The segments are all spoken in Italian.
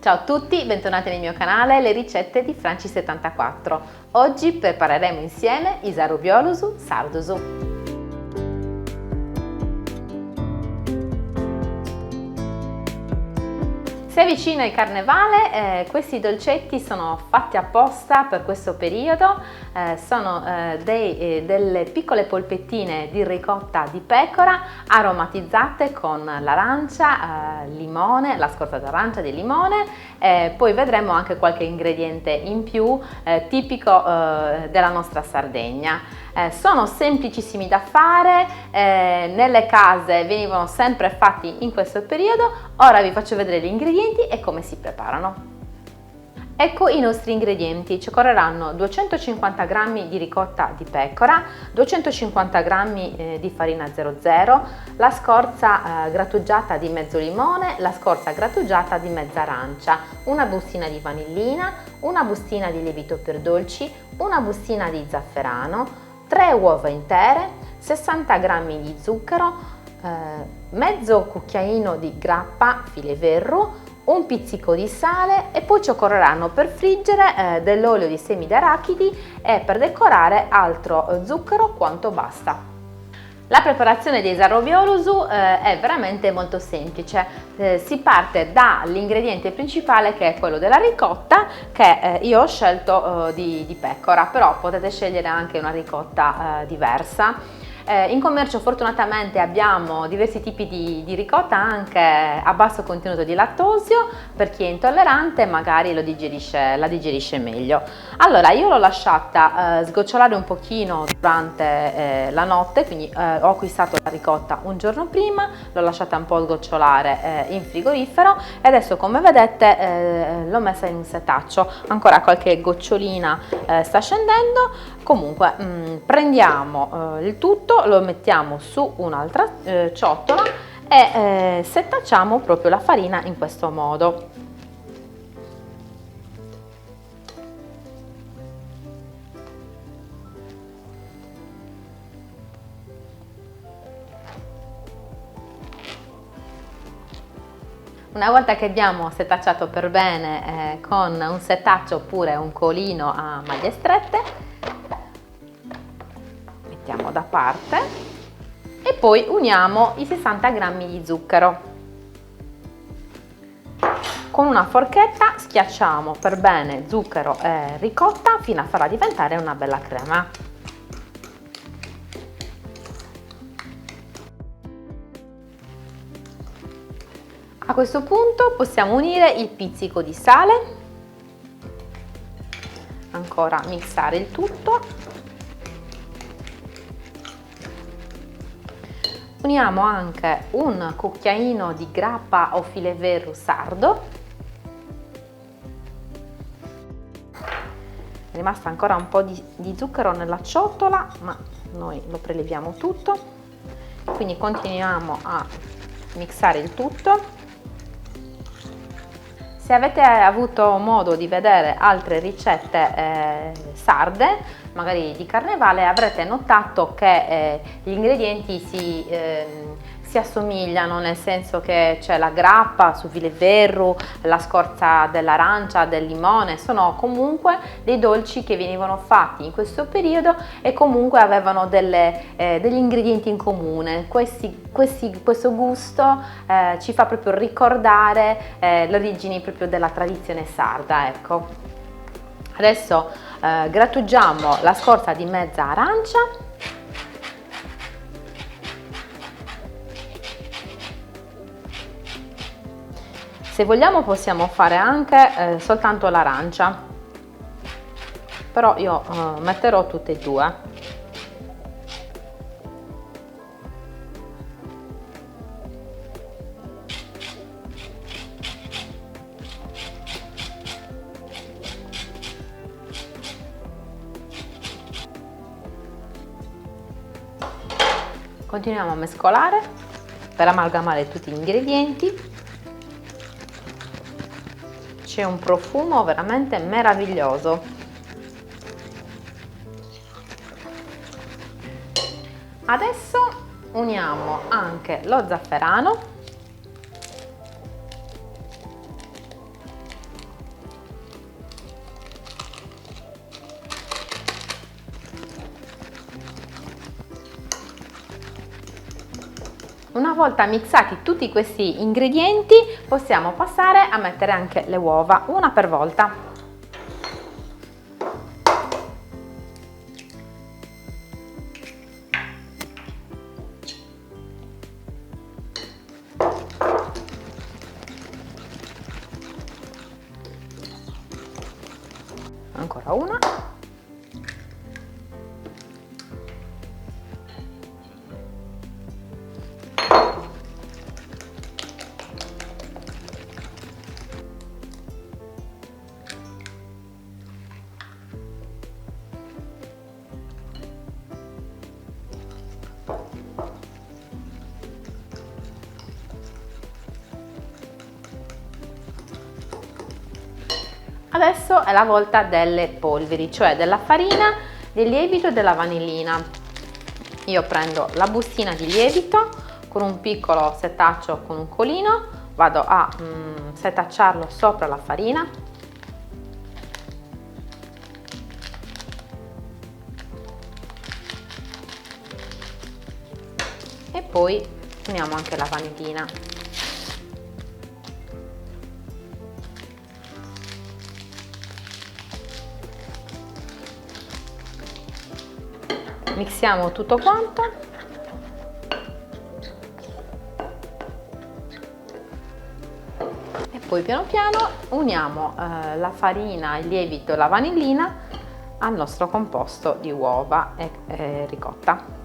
Ciao a tutti, bentornati nel mio canale Le ricette di Franci74. Oggi prepareremo insieme i zarobiolusu sardusu. Si avvicina il carnevale, questi dolcetti sono fatti apposta per questo periodo, sono delle piccole polpettine di ricotta di pecora aromatizzate con l'arancia, limone, la scorza d'arancia di limone, poi vedremo anche qualche ingrediente in più tipico della nostra Sardegna. Sono semplicissimi da fare, nelle case venivano sempre fatti in questo periodo. Ora vi faccio vedere gli ingredienti e come si preparano. Ecco i nostri ingredienti: ci occorreranno 250 g di ricotta di pecora, 250 g di farina 00, la scorza grattugiata di mezzo limone, la scorza grattugiata di mezza arancia, una bustina di vanillina, una bustina di lievito per dolci, una bustina di zafferano, 3 uova intere, 60 g di zucchero, mezzo cucchiaino di grappa fileverro, un pizzico di sale e poi ci occorreranno per friggere dell'olio di semi d'arachidi e per decorare altro zucchero quanto basta. La preparazione dei zarobiolusu è veramente molto semplice, si parte dall'ingrediente principale che è quello della ricotta, che io ho scelto di pecora, però potete scegliere anche una ricotta diversa. In commercio fortunatamente abbiamo diversi tipi di ricotta anche a basso contenuto di lattosio, per chi è intollerante magari la digerisce meglio. Allora io l'ho lasciata sgocciolare un pochino durante la notte, quindi ho acquistato la ricotta un giorno prima, l'ho lasciata un po' sgocciolare in frigorifero e adesso, come vedete, l'ho messa in un setaccio, ancora qualche gocciolina sta scendendo. Comunque prendiamo il tutto, lo mettiamo su un'altra ciotola e setacciamo proprio la farina in questo modo. Una volta che abbiamo setacciato per bene con un setaccio oppure un colino a maglie strette, mettiamo da parte e poi uniamo i 60 g di zucchero. Con una forchetta schiacciamo per bene zucchero e ricotta fino a farla diventare una bella crema. A questo punto possiamo unire il pizzico di sale, ancora mixare il tutto. Uniamo anche un cucchiaino di grappa o fileverro sardo. È rimasto ancora un po' di zucchero nella ciotola, ma noi lo preleviamo tutto. Quindi continuiamo a mixare il tutto. Se avete avuto modo di vedere altre ricette sarde, magari di carnevale, avrete notato che gli ingredienti si assomigliano, nel senso che c'è la grappa su fileverro, la scorza dell'arancia, del limone, sono comunque dei dolci che venivano fatti in questo periodo e comunque avevano degli ingredienti in comune. Questo gusto ci fa proprio ricordare le origini proprio della tradizione sarda, ecco. Adesso grattugiamo la scorza di mezza arancia. Se vogliamo possiamo fare anche soltanto l'arancia, però io metterò tutte e due. Continuiamo a mescolare per amalgamare tutti gli ingredienti. C'è un profumo veramente meraviglioso. Adesso uniamo anche lo zafferano Una volta mixati tutti questi ingredienti possiamo passare a mettere anche le uova, una per volta. Ancora una. Adesso è la volta delle polveri, cioè della farina, del lievito e della vanillina. Io prendo la bustina di lievito con un piccolo setaccio con un colino, vado a setacciarlo sopra la farina. E poi uniamo anche la vanillina. Mixiamo tutto quanto e poi piano piano uniamo la farina, il lievito e la vanillina al nostro composto di uova e ricotta.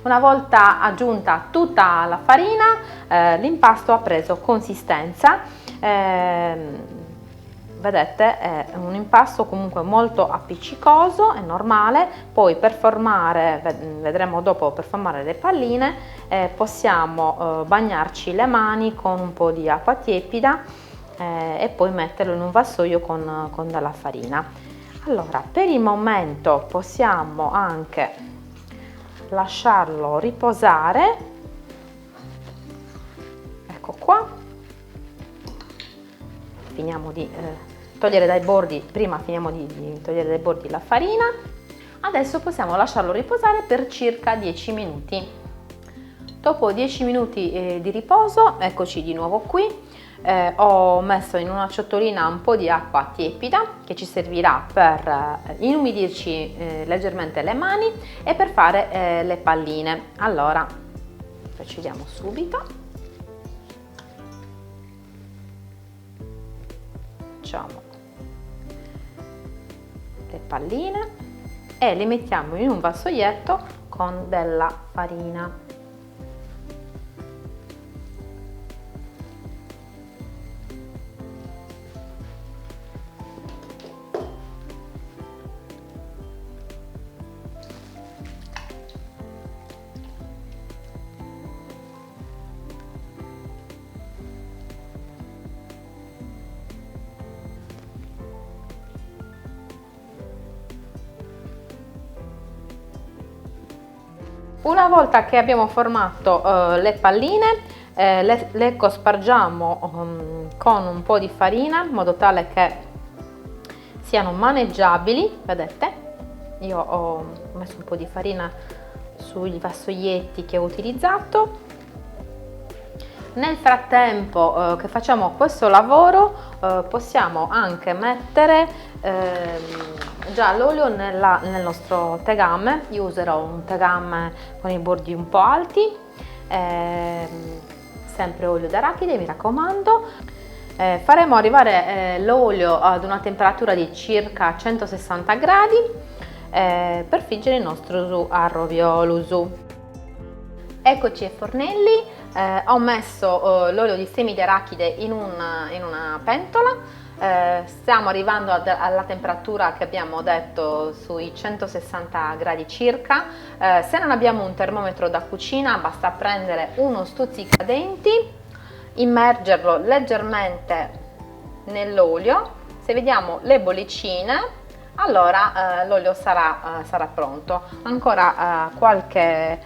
Una volta aggiunta tutta la farina, l'impasto ha preso consistenza. Vedete, è un impasto comunque molto appiccicoso, è normale. Poi per formare, vedremo dopo, per formare le palline, possiamo bagnarci le mani con un po' di acqua tiepida e poi metterlo in un vassoio con della farina. Allora, per il momento possiamo anche lasciarlo riposare. Ecco qua, finiamo di togliere dai bordi, prima finiamo di togliere dai bordi la farina. Adesso possiamo lasciarlo riposare per circa 10 minuti. Dopo 10 minuti di riposo, eccoci di nuovo qui. Ho messo in una ciotolina un po' di acqua tiepida che ci servirà per inumidirci leggermente le mani e per fare le palline. Allora procediamo subito. Facciamo le palline e le mettiamo in un vassoietto con della farina. Una volta che abbiamo formato le palline, le cospargiamo con un po' di farina in modo tale che siano maneggiabili. Vedete, io ho messo un po' di farina sui vassoietti che ho utilizzato. Nel frattempo che facciamo questo lavoro possiamo anche mettere già l'olio nel nostro tegame. Io userò un tegame con i bordi un po' alti, sempre olio d'arachide, mi raccomando. Faremo arrivare l'olio ad una temperatura di circa 160 gradi per friggere il nostro usu a roviolo usu. Eccoci ai fornelli. Ho messo l'olio di semi di arachide in una pentola. Stiamo arrivando alla temperatura che abbiamo detto, sui 160 gradi circa. Se non abbiamo un termometro da cucina, basta prendere uno stuzzicadenti, immergerlo leggermente nell'olio, Se vediamo le bollicine, allora l'olio sarà pronto. Ancora qualche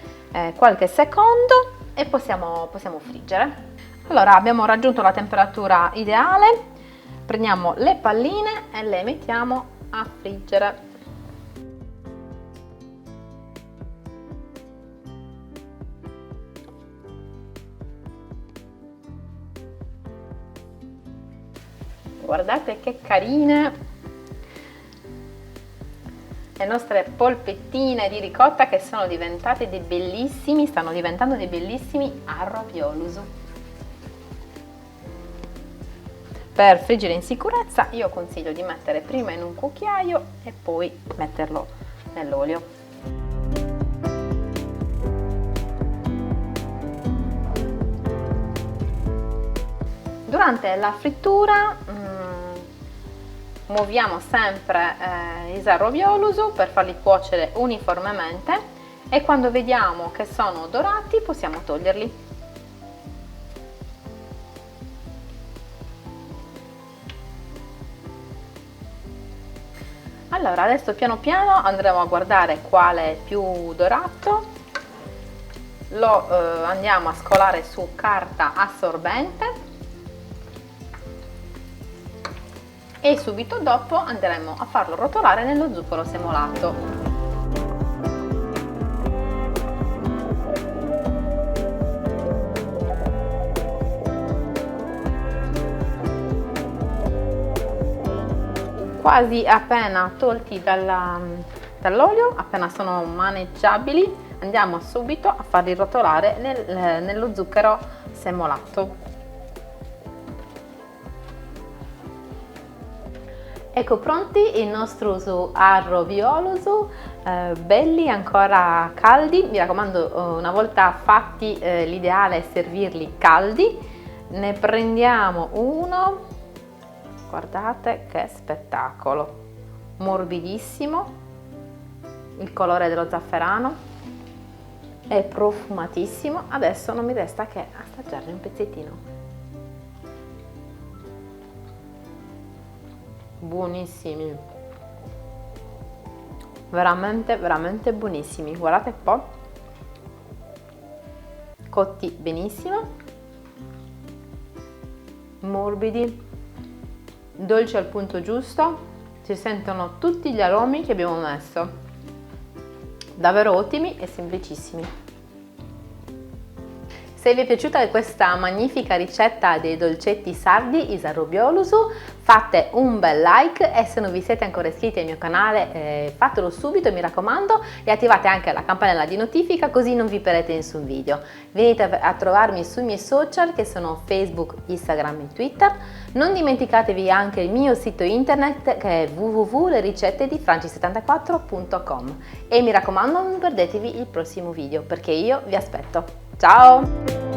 secondo e possiamo friggere. Allora abbiamo raggiunto la temperatura ideale, prendiamo le palline e le mettiamo a friggere. Guardate che carine le nostre polpettine di ricotta, che sono diventate dei bellissimi, stanno diventando dei bellissimi arroviolusu. Per friggere in sicurezza io consiglio di mettere prima in un cucchiaio e poi metterlo nell'olio. Durante la frittura muoviamo sempre i arroviolusu per farli cuocere uniformemente e quando vediamo che sono dorati possiamo toglierli. Allora adesso piano piano andremo a guardare quale è più dorato, lo andiamo a scolare su carta assorbente e subito dopo andremo a farlo rotolare nello zucchero semolato. Quasi appena tolti dall'olio, appena sono maneggiabili, andiamo subito a farli rotolare nello zucchero semolato. Ecco pronti il nostro arroviolusu, belli ancora caldi. Mi raccomando, una volta fatti l'ideale è servirli caldi. Ne prendiamo uno, guardate che spettacolo, morbidissimo, il colore dello zafferano, è profumatissimo. Adesso non mi resta che assaggiarne un pezzettino. Buonissimi, veramente buonissimi. Guardate un po', cotti benissimo, morbidi, dolci al punto giusto, si sentono tutti gli aromi che abbiamo messo, davvero ottimi e semplicissimi. Se vi è piaciuta questa magnifica ricetta dei dolcetti sardi arroviolusu, fate un bel like e se non vi siete ancora iscritti al mio canale fatelo subito, mi raccomando, e attivate anche la campanella di notifica così non vi perdete nessun video. Venite a trovarmi sui miei social che sono Facebook, Instagram e Twitter. Non dimenticatevi anche il mio sito internet che è www.lericette-di-franci74.com e mi raccomando non perdetevi il prossimo video perché io vi aspetto. Ciao!